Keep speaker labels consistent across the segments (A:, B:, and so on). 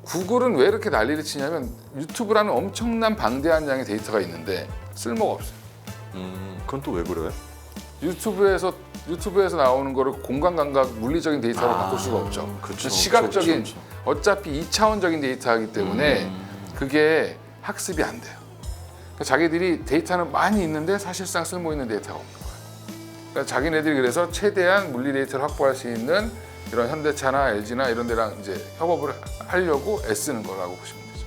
A: 구글은 왜 이렇게 난리를 치냐면 유튜브라는 엄청난 방대한 양의 데이터가 있는데 쓸모가 없어요.
B: 그건 또 왜 그래요?
A: 유튜브에서 나오는 거를 공간 감각 물리적인 데이터로 바꿀 수가 없죠.
B: 그쵸,
A: 시각적인
B: 그쵸.
A: 어차피 2차원적인 데이터이기 때문에 그게 학습이 안 돼요. 그러니까 자기들이 데이터는 많이 있는데 사실상 쓸모 있는 데이터가 없는 거예요. 그러니까 자기네들이 그래서 최대한 물리 데이터를 확보할 수 있는 이런 현대차나 LG나 이런 데랑 이제 협업을 하려고 애쓰는 거라고 보시면 되죠.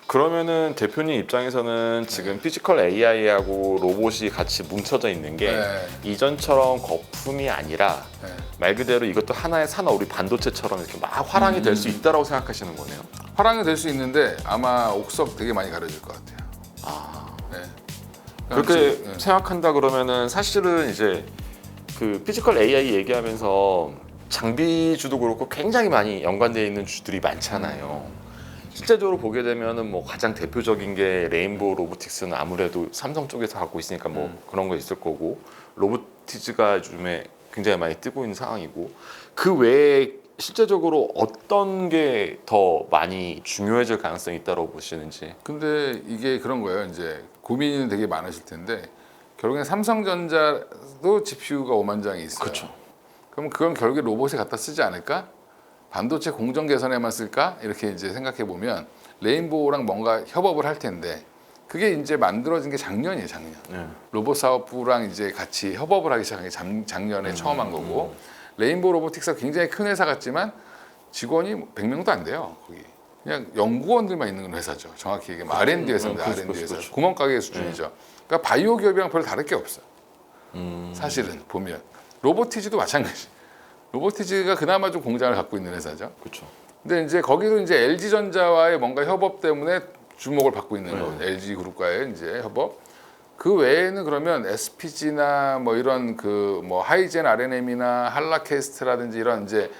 B: 그러면은 대표님 입장에서는 지금 피지컬 AI하고 로봇이 같이 뭉쳐져 있는 게
A: 네.
B: 이전처럼 거품이 아니라
A: 네.
B: 말 그대로 이것도 하나의 산업, 우리 반도체처럼 이렇게 막 화랑이 될 수 있다라고 생각하시는 거네요.
A: 화랑이 될 수 있는데 아마 옥석 되게 많이 가려질 것 같아요. 네.
B: 그렇게
A: 네.
B: 생각한다 그러면은 사실은 이제 그 피지컬 AI 얘기하면서 장비주도 그렇고 굉장히 많이 연관되어 있는 주들이 많잖아요. 실제적으로 보게 되면은 뭐 가장 대표적인 게 레인보우 로보틱스는 아무래도 삼성 쪽에서 갖고 있으니까 뭐 그런 거 있을 거고, 로보티즈가 요즘에 굉장히 많이 뜨고 있는 상황이고, 그 외에 실제적으로 어떤 게 더 많이 중요해질 가능성이 있다고 보시는지.
A: 근데 이게 그런 거예요. 이제 고민이 되게 많으실 텐데 결국엔 삼성전자도 GPU가 5만 장이 있어요.
B: 그렇죠.
A: 그럼 그건 결국에 로봇에 갖다 쓰지 않을까? 반도체 공정 개선에만 쓸까? 이렇게 이제 생각해 보면 레인보우랑 뭔가 협업을 할 텐데 그게 이제 만들어진 게 작년이에요, 작년.
B: 네.
A: 로봇 사업부랑 이제 같이 협업을 하기 시작한 게 작년에 처음 한 거고 레인보우 로보틱스가 굉장히 큰 회사 같지만 직원이 100명도 안 돼요, 거기. 그냥 연구원들만 있는 회사죠. 정확히 얘기하면 R&D 회사입니다. R&D 회사. 구멍가게 수준이죠. 그러니까 바이오 기업이랑 별로 다를 게 없어요. 사실은 보면 로보티즈도 마찬가지. 로보티즈가 그나마 좀 공장을 갖고 있는 회사죠.
B: 그렇죠.
A: 근데 이제 거기도 이제 LG전자와의 뭔가 협업 때문에 주목을 받고 있는 거예요. LG 그룹과의 이제 협업. 그 외에는 그러면 SPG나 뭐 이런 그 뭐 하이젠 RNM이나 한라캐스트라든지 이런 이제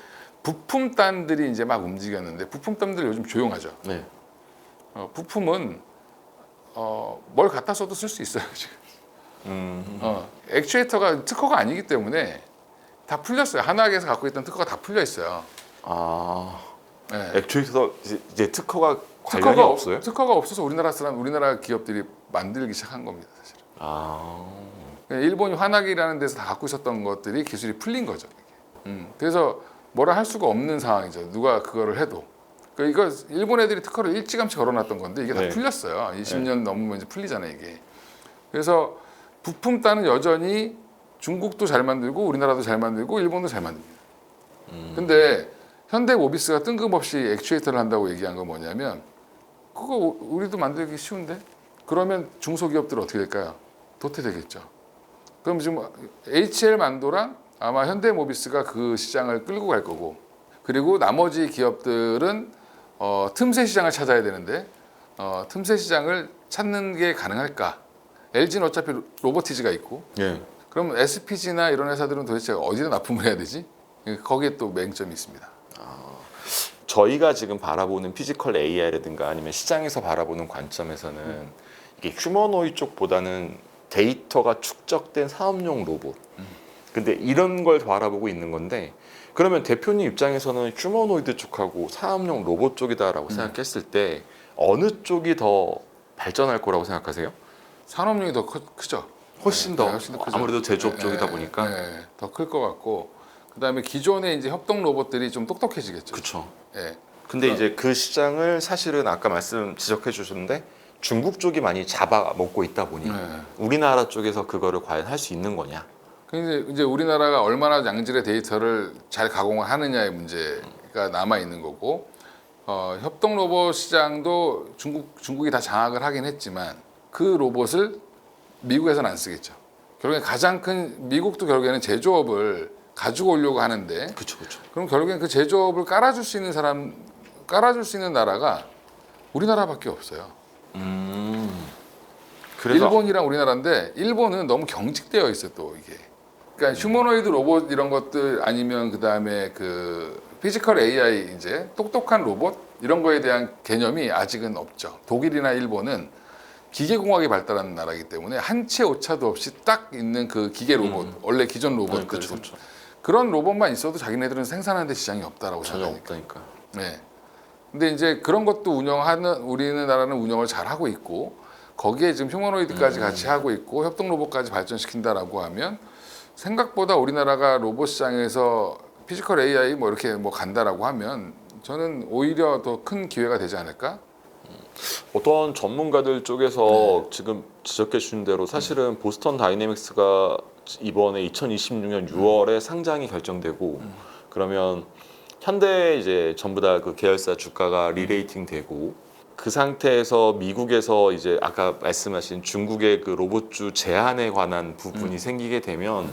A: 부품단들이 이제 막 움직였는데 부품단들 요즘 조용하죠.
B: 네.
A: 부품은 뭘 갖다 써도 쓸 수 있어요 지금. 액추에이터가 특허가 아니기 때문에 다 풀렸어요. 한화학에서 갖고 있던 특허가 다 풀려 있어요. 네.
B: 액추에이터 이제 특허가 관련이 없어요?
A: 특허가 없어서 우리나라 기업들이 만들기 시작한 겁니다, 사실은. 일본이 환학이라는 데서 다 갖고 있었던 것들이 기술이 풀린 거죠. 그래서 뭐라 할 수가 없는 상황이죠. 누가 그거를 해도. 그러니까 이거 일본 애들이 특허를 일찌감치 걸어놨던 건데 이게 다
B: 네.
A: 풀렸어요. 20년 넘으면 이제 풀리잖아요, 이게. 그래서 부품단은 여전히 중국도 잘 만들고 우리나라도 잘 만들고 일본도 잘 만듭니다. 근데 현대모비스가 뜬금없이 액추에이터를 한다고 얘기한 건 뭐냐면 그거 우리도 만들기 쉬운데? 그러면 중소기업들은 어떻게 될까요? 도태되겠죠. 그럼 지금 HL 만도랑 아마 현대모비스가 그 시장을 끌고 갈 거고 그리고 나머지 기업들은 틈새 시장을 찾아야 되는데 틈새 시장을 찾는 게 가능할까? LG는 어차피 로보티즈가 있고
B: 예.
A: 그럼 SPG나 이런 회사들은 도대체 어디다 납품을 해야 되지? 거기에 또 맹점이 있습니다.
B: 저희가 지금 바라보는 피지컬 AI라든가 아니면 시장에서 바라보는 관점에서는 이게 휴머노이드 쪽보다는 데이터가 축적된 사업용 로봇. 근데 이런 걸 바라보고 있는 건데 그러면 대표님 입장에서는 휴머노이드 쪽하고 사업용 로봇 쪽이다라고 생각했을 때 어느 쪽이 더 발전할 거라고 생각하세요?
A: 산업용이 더 크죠.
B: 훨씬
A: 네,
B: 더
A: 훨씬 더 크죠.
B: 아무래도 제조업 쪽이다 보니까.
A: 더 클 것 같고 그다음에 기존의 이제 협동 로봇들이 좀 똑똑해지겠죠.
B: 그렇죠.
A: 예.
B: 근데 이제 그 시장을 사실은 아까 말씀 지적해 주셨는데 중국 쪽이 많이 잡아먹고 있다 보니 우리나라 쪽에서 그거를 과연 할 수 있는 거냐?
A: 근데 이제 우리나라가 얼마나 양질의 데이터를 잘 가공을 하느냐의 문제가 남아 있는 거고 협동 로봇 시장도 중국이 다 장악을 하긴 했지만 그 로봇을 미국에서는 안 쓰겠죠. 결국엔 가장 큰 미국도 결국에는 제조업을 가지고 오려고 하는데
B: 그렇죠, 그렇죠.
A: 그럼 결국엔 그 제조업을 깔아줄 수 있는 나라가 우리나라밖에 없어요.
B: 그래서
A: 일본이랑 우리나라인데 일본은 너무 경직되어 있어 또 이게. 그러니까 휴머노이드 로봇 이런 것들 아니면 그 다음에 그 피지컬 AI 이제 똑똑한 로봇 이런 거에 대한 개념이 아직은 없죠. 독일이나 일본은 기계공학이 발달한 나라이기 때문에 한 채 오차도 없이 딱 있는 그 기계 로봇, 원래 기존 로봇들
B: 그렇죠.
A: 그런 로봇만 있어도 자기네들은 생산하는 데 지장이 없다라고
B: 전혀
A: 생각하니까.
B: 없다니까.
A: 네. 근데 이제 그런 것도 운영하는 우리나라는 운영을 잘 하고 있고 거기에 지금 휴머노이드까지 같이 하고 있고 협동 로봇까지 발전시킨다라고 하면 생각보다 우리나라가 로봇 시장에서 피지컬 AI 뭐 이렇게 뭐 간다라고 하면 저는 오히려 더 큰 기회가 되지 않을까?
B: 어떤 전문가들 쪽에서 지금 지적해 주신 대로 사실은 보스턴 다이내믹스가 이번에 2026년 6월에 상장이 결정되고 그러면 현대 이제 전부 다 그 계열사 주가가 리레이팅 되고 그 상태에서 미국에서 이제 아까 말씀하신 중국의 그 로봇주 제한에 관한 부분이 생기게 되면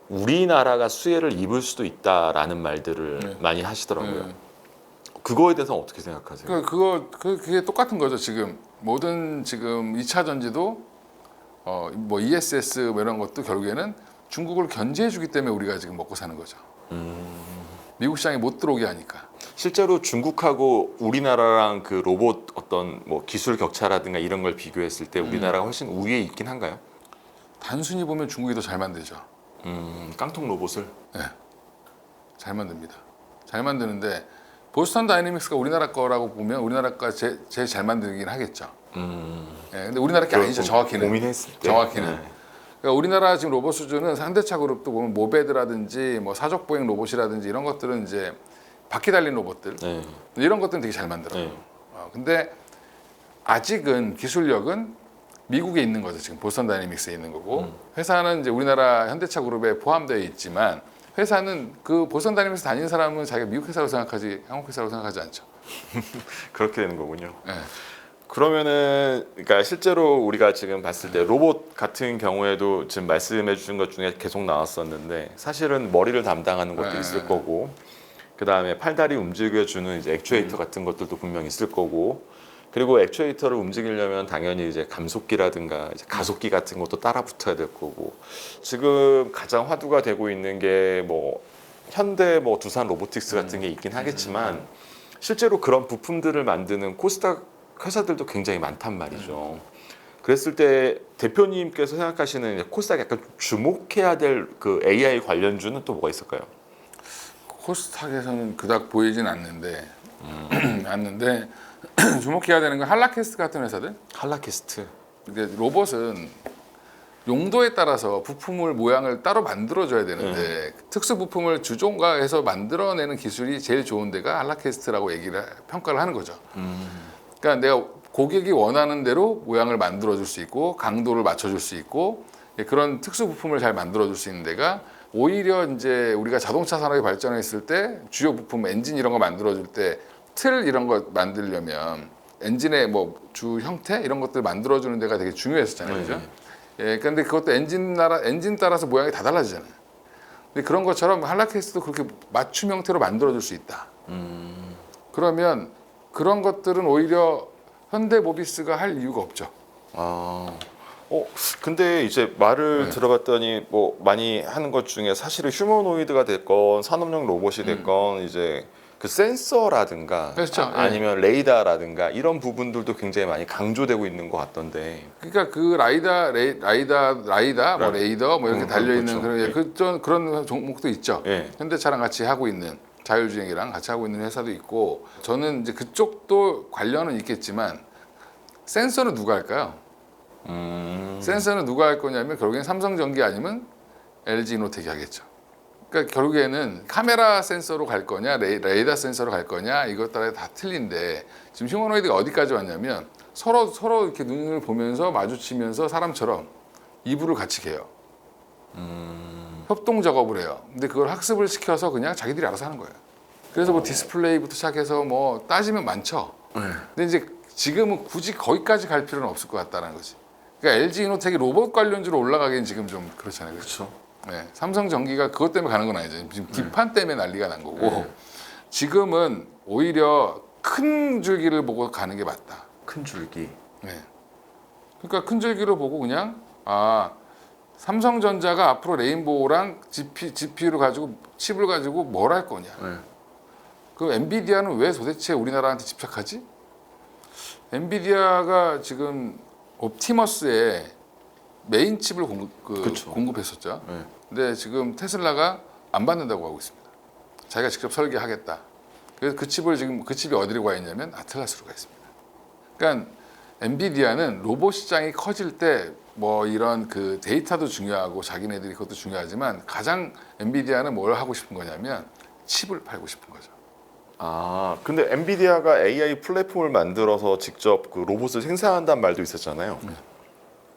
B: 우리나라가 수혜를 입을 수도 있다라는 말들을 많이 하시더라고요. 그거에 대해서는 어떻게 생각하세요?
A: 그게 똑같은 거죠. 지금 모든 지금 2차 전지도 뭐 ESS 뭐 이런 것도 결국에는 중국을 견제해주기 때문에 우리가 지금 먹고 사는 거죠. 미국 시장에 못 들어오게 하니까.
B: 실제로 중국하고 우리나라랑 그 로봇 어떤 뭐 기술 격차라든가 이런 걸 비교했을 때 우리나라가 훨씬 우위에 있긴 한가요?
A: 단순히 보면 중국이 더 잘 만들죠.
B: 깡통 로봇을?
A: 네, 잘 만듭니다. 잘 만드는데 보스턴 다이내믹스가 우리나라 거라고 보면 우리나라 거 제일 잘 만들긴 하겠죠. 네, 근데 우리나라 게 아니죠. 정확히는.
B: 고민했을 때.
A: 정확히는.
B: 네.
A: 그러니까 우리나라 지금 로봇 수준은 현대차 그룹도 보면 모베드라든지 뭐 사족 보행 로봇이라든지 이런 것들은 이제 바퀴 달린 로봇들
B: 네.
A: 이런 것들은 되게 잘 만들어요.
B: 네.
A: 근데 아직은 기술력은 미국에 있는 거죠. 지금 보스턴 다이내믹스에 있는 거고 회사는 이제 우리나라 현대차 그룹에 포함되어 있지만 회사는 그 보스턴 다이내믹스 다니는 사람은 자기가 미국 회사로 생각하지 한국 회사로 생각하지 않죠.
B: 그렇게 되는 거군요.
A: 네.
B: 그러면은 그러니까 실제로 우리가 지금 봤을 때 로봇 같은 경우에도 지금 말씀해 주신 것 중에 계속 나왔었는데 사실은 머리를 담당하는 것도 있을 거고 그 다음에 팔다리 움직여주는 이제 액추에이터 같은 것들도 분명 있을 거고 그리고 액추에이터를 움직이려면 당연히 이제 감속기라든가 이제 가속기 같은 것도 따라 붙어야 될 거고 지금 가장 화두가 되고 있는 게 뭐 현대 뭐 두산 로보틱스 같은 게 있긴 하겠지만 실제로 그런 부품들을 만드는 코스닥 회사들도 굉장히 많단 말이죠. 그랬을 때 대표님께서 생각하시는 이제 코스닥 약간 주목해야 될 그 AI 관련주는 또 뭐가 있을까요?
A: 코스닥에서는 그닥 보이진 않는데 주목해야 되는 건 한라캐스트 같은 회사들.
B: 한라캐스트.
A: 이게 로봇은 용도에 따라서 부품을 모양을 따로 만들어줘야 되는데 특수 부품을 주종가해서 만들어내는 기술이 제일 좋은 데가 한라캐스트라고 평가를 하는 거죠. 그러니까 내가 고객이 원하는 대로 모양을 만들어줄 수 있고 강도를 맞춰줄 수 있고 그런 특수 부품을 잘 만들어줄 수 있는 데가 오히려 이제 우리가 자동차 산업이 발전했을 때 주요 부품 엔진 이런 거 만들어줄 때 틀 이런 거 만들려면 엔진의 뭐 주 형태 이런 것들 만들어주는 데가 되게 중요했었잖아요, 그죠? 예, 근데 그것도 엔진 따라서 모양이 다 달라지잖아요. 근데 그런 것처럼 한라캐스트도 그렇게 맞춤 형태로 만들어줄 수 있다. 그러면 그런 것들은 오히려 현대모비스가 할 이유가 없죠.
B: 근데 이제 말을 들어봤더니 뭐 많이 하는 것 중에 사실은 휴머노이드가 됐건 산업용 로봇이 됐건 이제 그 센서라든가
A: 그렇죠.
B: 아니면 레이더라든가 이런 부분들도 굉장히 많이 강조되고 있는 것 같던데.
A: 그러니까 그 라이다, 뭐 레이더, 뭐 이렇게 달려 있는
B: 그렇죠.
A: 그런 종목도 있죠.
B: 예.
A: 현대차랑 같이 하고 있는 자율주행이랑 같이 하고 있는 회사도 있고 저는 이제 그쪽도 관련은 있겠지만 센서는 누가 할까요? 센서는 누가 할 거냐면 결국엔 삼성전기 아니면 LG 이노텍이 하겠죠. 그러니까 결국에는 카메라 센서로 갈 거냐 레이더 센서로 갈 거냐 이것 따라 다 틀린데 지금 휴머노이드가 어디까지 왔냐면 서로 이렇게 눈을 보면서 마주치면서 사람처럼 이불을 같이 개요. 협동 작업을 해요. 근데 그걸 학습을 시켜서 그냥 자기들이 알아서 하는 거예요. 그래서 뭐 디스플레이부터 시작해서 뭐 따지면 많죠. 근데 이제 지금은 굳이 거기까지 갈 필요는 없을 것 같다는 거지. 그러니까 LG 이노텍이 로봇 관련주로 올라가기엔 지금 좀 그렇잖아요.
B: 그렇죠.
A: 네, 삼성전기가 그것 때문에 가는 건 아니죠. 지금 기판 때문에 난리가 난 거고 지금은 오히려 큰 줄기를 보고 가는 게 맞다.
B: 큰 줄기.
A: 네. 그러니까 큰 줄기를 보고 그냥 삼성전자가 앞으로 레인보우랑 GPU를 가지고 칩을 가지고 뭘 할 거냐. 그 엔비디아는 왜 도대체 우리나라한테 집착하지? 엔비디아가 지금 옵티머스의 메인 칩을
B: 그쵸.
A: 공급했었죠.
B: 네.
A: 근데 지금 테슬라가 안 받는다고 하고 있습니다. 자기가 직접 설계하겠다. 그래서 그 칩을 지금 그 칩이 어디로 가 있냐면 아틀라스로 가 있습니다. 그러니까 엔비디아는 로봇 시장이 커질 때 뭐 이런 그 데이터도 중요하고 자기네들이 그것도 중요하지만 가장 엔비디아는 뭘 하고 싶은 거냐면 칩을 팔고 싶은 거죠.
B: 아, 근데 엔비디아가 AI 플랫폼을 만들어서 직접 그 로봇을 생산한다는 말도 있었잖아요.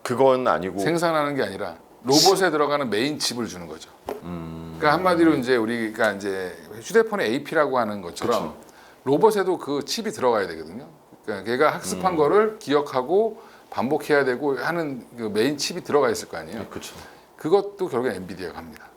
B: 그건 아니고
A: 생산하는 게 아니라 로봇에 들어가는 메인 칩을 주는 거죠. 그러니까 한마디로 이제 우리가 이제 휴대폰의 AP라고 하는 것처럼 로봇에도 그 칩이 들어가야 되거든요. 그러니까 걔가 학습한 거를 기억하고 반복해야 되고 하는 그 메인 칩이 들어가 있을 거 아니에요.
B: 그렇죠.
A: 그것도 결국에 엔비디아가 합니다.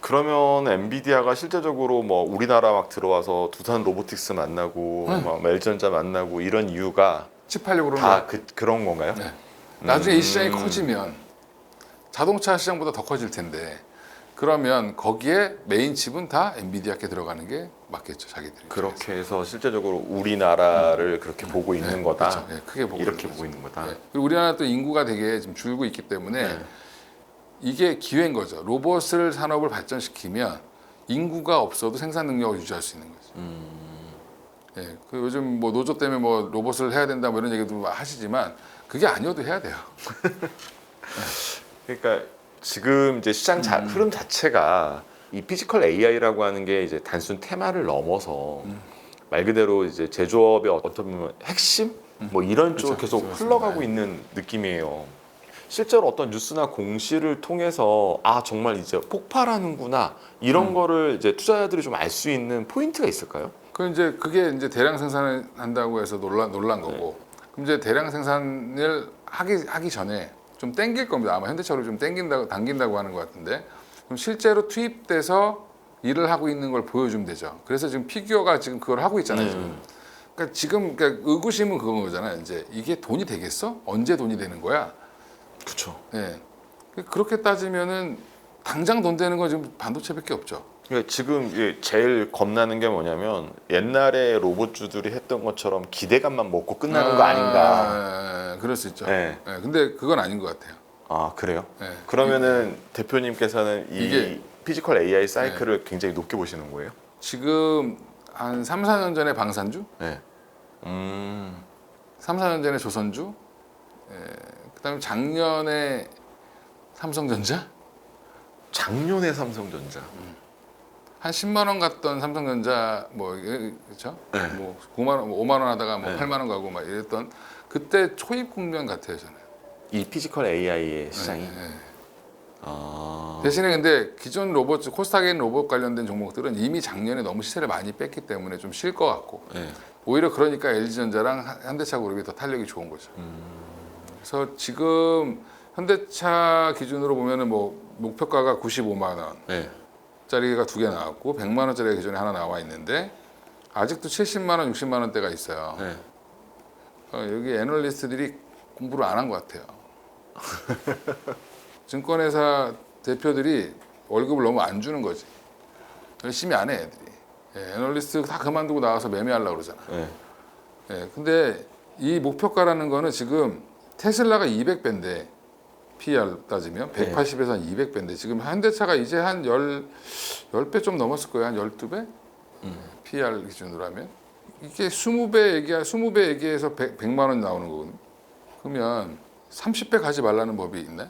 B: 그러면 엔비디아가 실제적으로 뭐 우리나라 막 들어와서 두산 로보틱스 만나고 막 LG전자 만나고 이런 이유가
A: 칩 팔려고 그러는
B: 다
A: 거예요.
B: 그런 건가요?
A: 네. 나중에 이 시장이 커지면 자동차 시장보다 더 커질 텐데 그러면 거기에 메인 칩은 다 엔비디아께 들어가는 게 맞겠죠, 자기들이.
B: 그렇게 해서 실제적으로 우리나라를 그렇게 보고 있는 거다.
A: 그렇죠. 네, 크게 보고
B: 이렇게
A: 있는
B: 보고 있는 거다.
A: 네. 그리고 우리나라 또 인구가 되게 지금 줄고 있기 때문에
B: 네.
A: 이게 기회인 거죠. 로봇을 산업을 발전시키면 인구가 없어도 생산 능력을 유지할 수 있는 거죠. 예, 그 요즘 뭐 노조 때문에 뭐 로봇을 해야 된다 뭐 이런 얘기도 하시지만 그게 아니어도 해야 돼요.
B: 그러니까 지금 이제 시장 흐름 자체가 이 피지컬 AI라고 하는 게 이제 단순 테마를 넘어서 말 그대로 이제 제조업의 어떤 보면 핵심 뭐 이런 쪽으로
A: 그렇죠.
B: 계속
A: 그렇죠.
B: 흘러가고 있는 느낌이에요. 실제로 어떤 뉴스나 공시를 통해서 아 정말 이제 폭발하는구나 이런 거를 이제 투자자들이 좀 알 수 있는 포인트가 있을까요?
A: 그게 이제 대량 생산을 한다고 해서 놀란 거고. 그럼 이제 대량 생산을 하기 전에 좀 땡길 겁니다. 아마 현대차로 좀 당긴다고 하는 것 같은데. 그럼 실제로 투입돼서 일을 하고 있는 걸 보여주면 되죠. 그래서 지금 피규어가 지금 그걸 하고 있잖아요. 지금. 그러니까 의구심은 그건 거잖아요. 이제 이게 돈이 되겠어? 언제 돈이 되는 거야?
B: 그렇죠.
A: 예. 그렇게 따지면은 당장 돈 되는 건 지금 반도체밖에 없죠.
B: 그러니까 지금 이게 제일 겁나는 게 뭐냐면 옛날에 로봇주들이 했던 것처럼 기대감만 먹고 끝나는 거 아닌가.
A: 그럴 수 있죠.
B: 네.
A: 예, 근데 그건 아닌 것 같아요.
B: 아 그래요?
A: 예.
B: 그러면은 대표님께서는 이
A: 이게-
B: 피지컬 AI 사이클을 굉장히 높게 보시는 거예요?
A: 지금 한 3, 4년 전에 방산주,
B: 네.
A: 3, 4년 전에 조선주, 그다음에 작년에 삼성전자,
B: 작년에 삼성전자.
A: 한 10만 원 갔던 삼성전자 그렇죠?
B: 네.
A: 뭐 9만 원, 5만 원 하다가 뭐
B: 네.
A: 8만 원 가고 막 이랬던 그때 초입 국면 같아요, 저는.
B: 이 피지컬 AI의 시장이.
A: 네.
B: 아.
A: 대신에 근데 기존 로봇, 코스닥에 로봇 관련된 종목들은 이미 작년에 너무 시세를 많이 뺐기 때문에 좀 쉴 것 같고
B: 네.
A: 오히려 그러니까 LG전자랑 현대차 그룹이 더 탄력이 좋은 거죠. 그래서 지금 현대차 기준으로 보면은 뭐 목표가가 95만
B: 네.
A: 원짜리가 2개 나왔고 100만 원짜리가 기존에 하나 나와 있는데 아직도 70만 원, 60만 원대가 있어요.
B: 네.
A: 여기 애널리스트들이 공부를 안 한 것 같아요. 증권회사 대표들이 월급을 너무 안 주는 거지. 열심히 안 해, 애들이. 애널리스트 다 그만두고 나와서 매매하려고 그러잖아.
B: 네.
A: 근데 이 목표가라는 거는 지금 테슬라가 200배인데 PER 따지면 180에서 한 200배인데 지금 현대차가 이제 한 10배 좀 넘었을 거예요. 한 12배? PER 기준으로 하면. 이게 20배 얘기해서 100만 원 나오는 거거든요. 그러면 30배 가지 말라는 법이 있나요?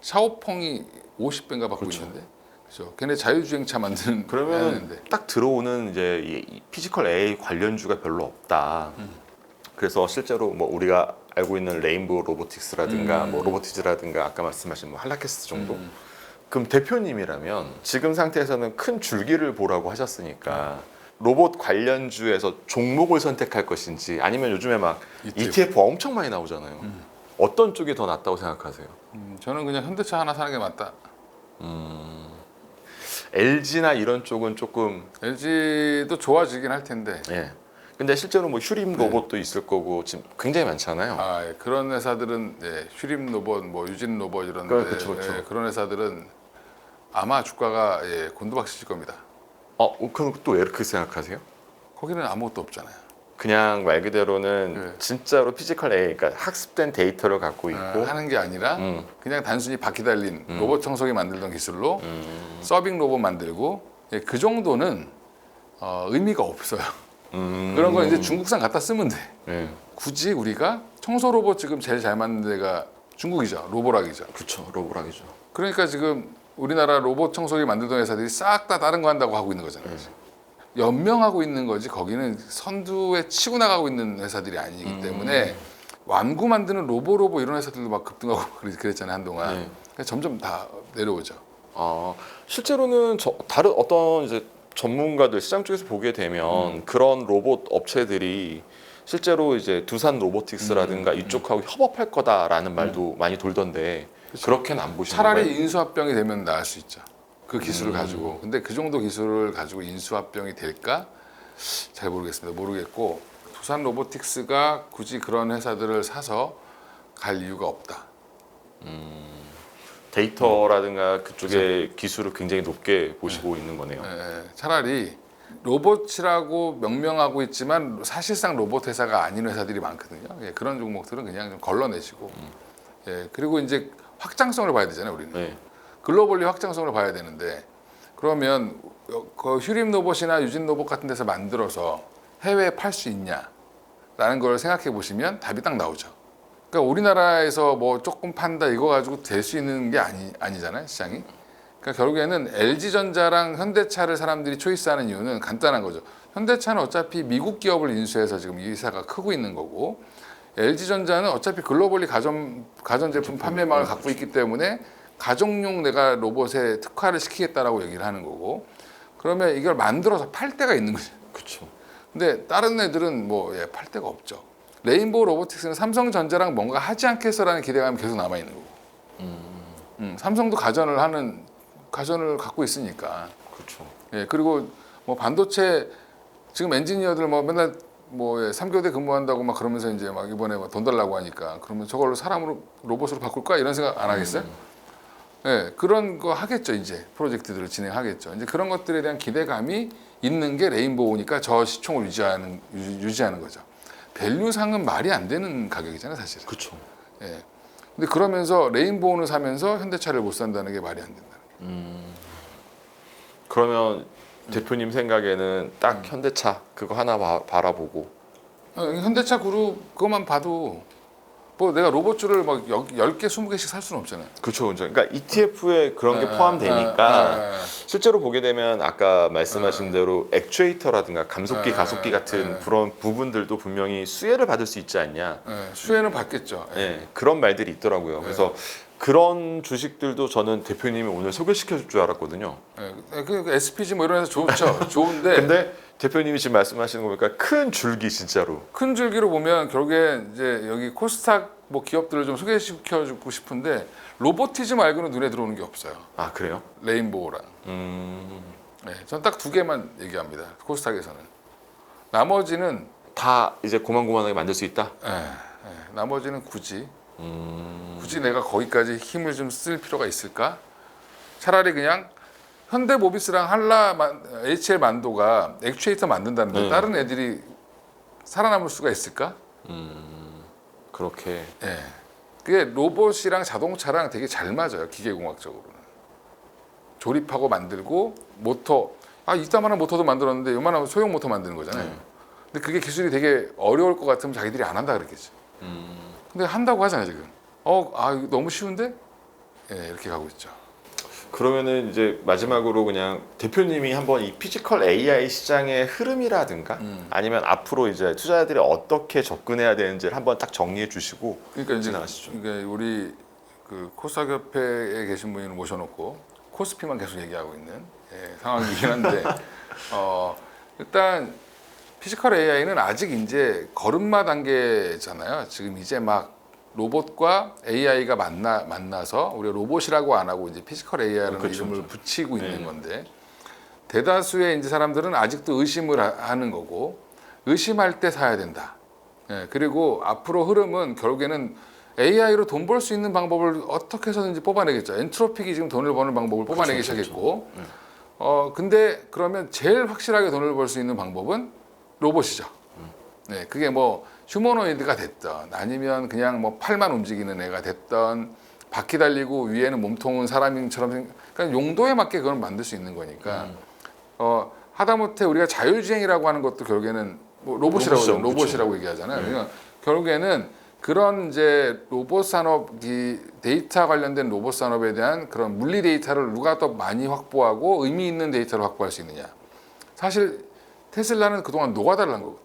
A: 샤오펑이 50배인가 받고 있는데. 그렇죠. 걔네 자율주행차 만드는
B: 그러면
A: 애인데.
B: 딱 들어오는 이제 이 피지컬 AI 관련주가 별로 없다. 그래서 실제로 뭐 우리가 알고 있는 레인보우 로보틱스라든가 뭐 로보티즈라든가 아까 말씀하신 뭐 할라케스 정도. 그럼 대표님이라면 지금 상태에서는 큰 줄기를 보라고 하셨으니까 로봇 관련주에서 종목을 선택할 것인지 아니면 요즘에 막 ETF가 엄청 많이 나오잖아요. 어떤 쪽이 더 낫다고 생각하세요?
A: 저는 그냥 현대차 하나 사는 게 맞다.
B: LG나 이런 쪽은 조금
A: LG도 좋아지긴 할 텐데.
B: 예. 근데 실제로 뭐 휴림 로봇도 있을 거고 지금 굉장히 많잖아요.
A: 그런 회사들은 휴림 로봇, 뭐 유진 로봇 이런
B: 그렇죠.
A: 그런 회사들은 아마 주가가 곤두박질칠 겁니다.
B: 그럼 또 왜 이렇게 생각하세요?
A: 거기는 아무것도 없잖아요.
B: 그냥 말 그대로는
A: 네.
B: 진짜로 피지컬 AI, 그러니까 학습된 데이터를 갖고 있고
A: 하는 게 아니라
B: 음.
A: 그냥 단순히 바퀴 달린 로봇 청소기 만들던 기술로
B: 음.
A: 서빙 로봇 만들고 예, 그 정도는 의미가 없어요. 그런 건 이제 중국산 갖다 쓰면 돼.
B: 네.
A: 굳이 우리가 청소 로봇 지금 제일 잘 만든 데가 중국이죠. 로보락이죠.
B: 그렇죠. 로보락이죠.
A: 그러니까 지금 우리나라 로봇 청소기 만들던 회사들이 싹 다 다른 거 한다고 하고 있는 거잖아요. 연명하고 있는 거지 거기는 선두에 치고 나가고 있는 회사들이 아니기 때문에 완구 만드는 로보 이런 회사들도 막 급등하고 그랬잖아요 한동안.
B: 네.
A: 그러니까 점점 다 내려오죠.
B: 아, 실제로는 다른 어떤 이제 전문가들 시장 쪽에서 보게 되면 그런 로봇 업체들이 실제로 이제 두산 로보틱스라든가 이쪽하고 협업할 거다라는 말도 많이 돌던데 그렇게는 안 보시는
A: 차라리
B: 거예요?
A: 인수합병이 되면 나을 수 있죠. 그 기술을 가지고. 근데 그 정도 기술을 가지고 인수합병이 될까? 잘 모르겠습니다. 모르겠고 두산 로보틱스가 굳이 그런 회사들을 사서 갈 이유가 없다.
B: 데이터라든가 그쪽의 기술을 굉장히 높게 보시고 있는 거네요.
A: 예, 차라리 로봇이라고 명명하고 있지만 사실상 로봇 회사가 아닌 회사들이 많거든요. 예, 그런 종목들은 그냥 좀 걸러내시고. 예, 그리고 이제 확장성을 봐야 되잖아요, 우리는.
B: 네.
A: 글로벌리 확장성을 봐야 되는데 그러면 그 휴림 로봇이나 유진 로봇 같은 데서 만들어서 해외에 팔 수 있냐라는 걸 생각해 보시면 답이 딱 나오죠. 그러니까 우리나라에서 뭐 조금 판다 이거 가지고 될 수 있는 게 아니잖아요, 시장이. 그러니까 결국에는 LG전자랑 현대차를 사람들이 초이스하는 이유는 간단한 거죠. 현대차는 어차피 미국 기업을 인수해서 지금 이 회사가 크고 있는 거고 LG전자는 어차피 글로벌리 가전제품 판매망을 갖고 있기 때문에 가정용 내가 로봇에 특화를 시키겠다라고 얘기를 하는 거고 그러면 이걸 만들어서 팔 데가 있는 거죠.
B: 그렇죠.
A: 근데 다른 애들은 뭐 팔 데가 없죠. 레인보우 로보틱스는 삼성전자랑 뭔가 하지 않겠어라는 기대감이 계속 남아 있는 거고. 삼성도 가전을 갖고 있으니까.
B: 그렇죠.
A: 예, 그리고 뭐 반도체 지금 엔지니어들 뭐 맨날 뭐 3교대 근무한다고 막 그러면서 이제 막 이번에 막 돈 달라고 하니까 그러면 저걸로 사람으로 로봇으로 바꿀까 이런 생각 안 하겠어요? 예, 그런 거 하겠죠 이제 프로젝트들을 진행하겠죠. 이제 그런 것들에 대한 기대감이 있는 게 레인보우니까 저 시총을 유지하는 거죠. 밸류상은 말이 안 되는 가격이잖아요 사실.
B: 그렇죠.
A: 예. 근데 그러면서 레인보우는 사면서 현대차를 못 산다는 게 말이 안 된다.
B: 그러면 대표님 생각에는 딱 현대차 그거 하나 바라보고
A: 현대차 그룹 그것만 봐도 뭐 내가 로봇주를 막 10개, 20개씩 살 수는 없잖아요.
B: 그렇죠. 그러니까 ETF에 그런 게 포함되니까 실제로 보게 되면 아까 말씀하신 대로 액추에이터라든가 감속기, 가속기 같은 그런 부분들도 분명히 수혜를 받을 수 있지 않냐.
A: 수혜는 받겠죠.
B: 네, 그런 말들이 있더라고요. 그래서 그런 주식들도 저는 대표님이 오늘 소개시켜 줄 줄 알았거든요.
A: 그 SPG 뭐 이런 데서 좋죠. 좋은데
B: 근데 대표님이 지금 말씀하시는 거 보니까 큰 줄기 진짜로.
A: 큰 줄기로 보면 결국에 이제 여기 코스닥 뭐 기업들을 좀 소개시켜 주고 싶은데 로보티즘 말고는 눈에 들어오는 게 없어요.
B: 아 그래요?
A: 레인보우랑. 네, 전 딱 두 개만 얘기합니다. 코스닥에서는. 나머지는
B: 다 이제 고만고만하게 만들 수 있다.
A: 나머지는 굳이 내가 거기까지 힘을 좀 쓸 필요가 있을까? 차라리 그냥 현대모비스랑 HL 만도가 액추에이터 만든다는데 다른 애들이 살아남을 수가 있을까?
B: 그렇게.
A: 예. 그게 로봇이랑 자동차랑 되게 잘 맞아요. 기계공학적으로는. 조립하고 만들고 모터 이따만한 모터도 만들었는데 요만한 소형 모터 만드는 거잖아요. 근데 그게 기술이 되게 어려울 것 같으면 자기들이 안 한다 그랬겠죠. 근데 한다고 하잖아요 지금. 이거 너무 쉬운데? 예, 이렇게 가고 있죠.
B: 그러면은 이제 마지막으로 그냥 대표님이 한번 이 피지컬 AI 시장의 흐름이라든가 아니면 앞으로 이제 투자자들이 어떻게 접근해야 되는지를 한번 딱 정리해 주시고
A: 그러니까 이제
B: 지나가시죠.
A: 이게 우리 그 코스닥 협회에 계신 분을 모셔놓고 코스피만 계속 얘기하고 있는 상황이긴 한데 일단 피지컬 AI는 아직 이제 걸음마 단계잖아요. 지금 이제 막 로봇과 AI가 만나서 우리가 로봇이라고 안 하고 이제 피지컬 AI라는
B: 그렇죠,
A: 이름을
B: 그렇죠.
A: 붙이고 있는 건데 대다수의 이제 사람들은 아직도 의심을 하는 거고 의심할 때 사야 된다. 그리고 앞으로 흐름은 결국에는 AI로 돈 벌 수 있는 방법을 어떻게 해서든지 뽑아내겠죠. 엔트로픽이 지금 돈을 버는 방법을 뽑아내기 시작했고 근데 그러면 제일 확실하게 돈을 벌 수 있는 방법은 로봇이죠. 네, 그게 뭐 휴머노이드가 됐던 아니면 그냥 뭐 팔만 움직이는 애가 됐던 바퀴 달리고 위에는 몸통은 사람처럼 그러니까 용도에 맞게 그걸 만들 수 있는 거니까 하다못해 우리가 자율주행이라고 하는 것도 결국에는 뭐 로봇이라고 얘기하잖아요. 그러니까 결국에는 그런 이제 로봇 산업이 데이터 관련된 로봇 산업에 대한 그런 물리 데이터를 누가 더 많이 확보하고 의미 있는 데이터를 확보할 수 있느냐. 사실 테슬라는 그동안 노가다를 한 거거든.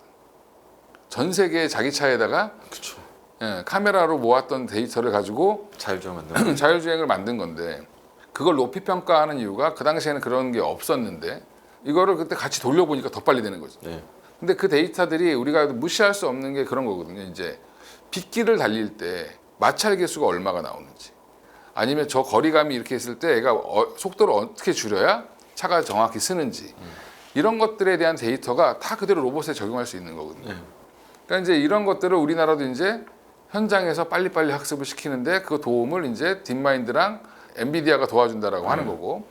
A: 전 세계 자기 차에다가
B: 그렇죠.
A: 예, 카메라로 모았던 데이터를 가지고
B: 자율주행 만든.
A: 자율주행을 만든 건데 그걸 높이 평가하는 이유가 그 당시에는 그런 게 없었는데 이거를 그때 같이 돌려보니까 더 빨리 되는 거죠.
B: 네.
A: 근데 그 데이터들이 우리가 무시할 수 없는 게 그런 거거든요. 이제 빗길을 달릴 때 마찰 개수가 얼마가 나오는지 아니면 저 거리감이 이렇게 있을 때 얘가 속도를 어떻게 줄여야 차가 정확히 쓰는지 이런 것들에 대한 데이터가 다 그대로 로봇에 적용할 수 있는 거거든요. 그러니까 이제 이런 것들을 우리나라도 이제 현장에서 빨리빨리 학습을 시키는데 그 도움을 이제 딥마인드랑 엔비디아가 도와준다라고 하는 거고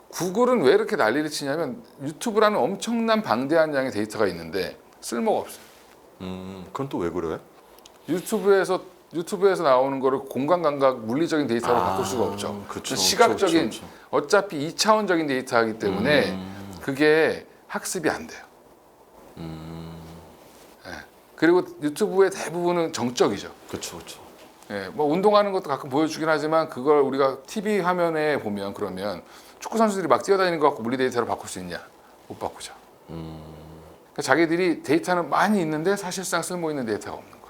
A: 구글은 왜 이렇게 난리를 치냐면 유튜브라는 엄청난 방대한 양의 데이터가 있는데 쓸모가 없어요.
B: 그건 또 왜 그래요?
A: 유튜브에서 나오는 거를 공간 감각 물리적인 데이터로 바꿀 수가 없죠.
B: 그쵸,
A: 시각적인
B: 그쵸.
A: 어차피 2차원적인 데이터이기 때문에 그게 학습이 안 돼요. 예. 그리고 유튜브의 대부분은 정적이죠.
B: 그렇죠, 그렇죠.
A: 예, 뭐 운동하는 것도 가끔 보여주긴 하지만 그걸 우리가 TV 화면에 보면 그러면 축구 선수들이 막 뛰어다니는 것 갖고 물리 데이터로 바꿀 수 있냐? 못 바꾸죠. 그러니까 자기들이 데이터는 많이 있는데 사실상 쓸모 있는 데이터가 없는 거예요.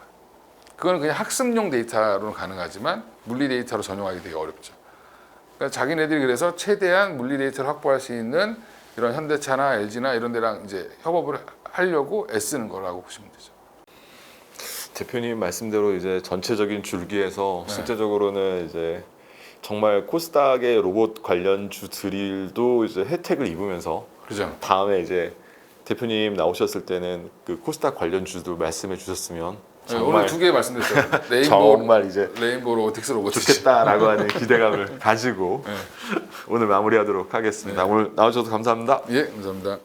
A: 그거는 그냥 학습용 데이터로는 가능하지만 물리 데이터로 전용하기 되게 어렵죠. 그러니까 자기네들이 그래서 최대한 물리 데이터를 확보할 수 있는 이런 현대차나 LG나 이런 데랑 이제 협업을 하려고 애쓰는 거라고 보시면 되죠.
B: 대표님 말씀대로 이제 전체적인 줄기에서
A: 네.
B: 실제적으로는 이제 정말 코스닥의 로봇 관련주들도 이제 혜택을 입으면서
A: 그죠?
B: 다음에 이제 대표님 나오셨을 때는 그 코스닥 관련주도 말씀해 주셨으면
A: 네, 오늘 두 개 말씀드렸죠.
B: 정말 이제
A: 레인보우 로보틱스 로보틱스.
B: 좋겠다라고 하는 기대감을 가지고
A: 네.
B: 오늘 마무리하도록 하겠습니다. 오늘 나와주셔서 감사합니다.
A: 예, 감사합니다.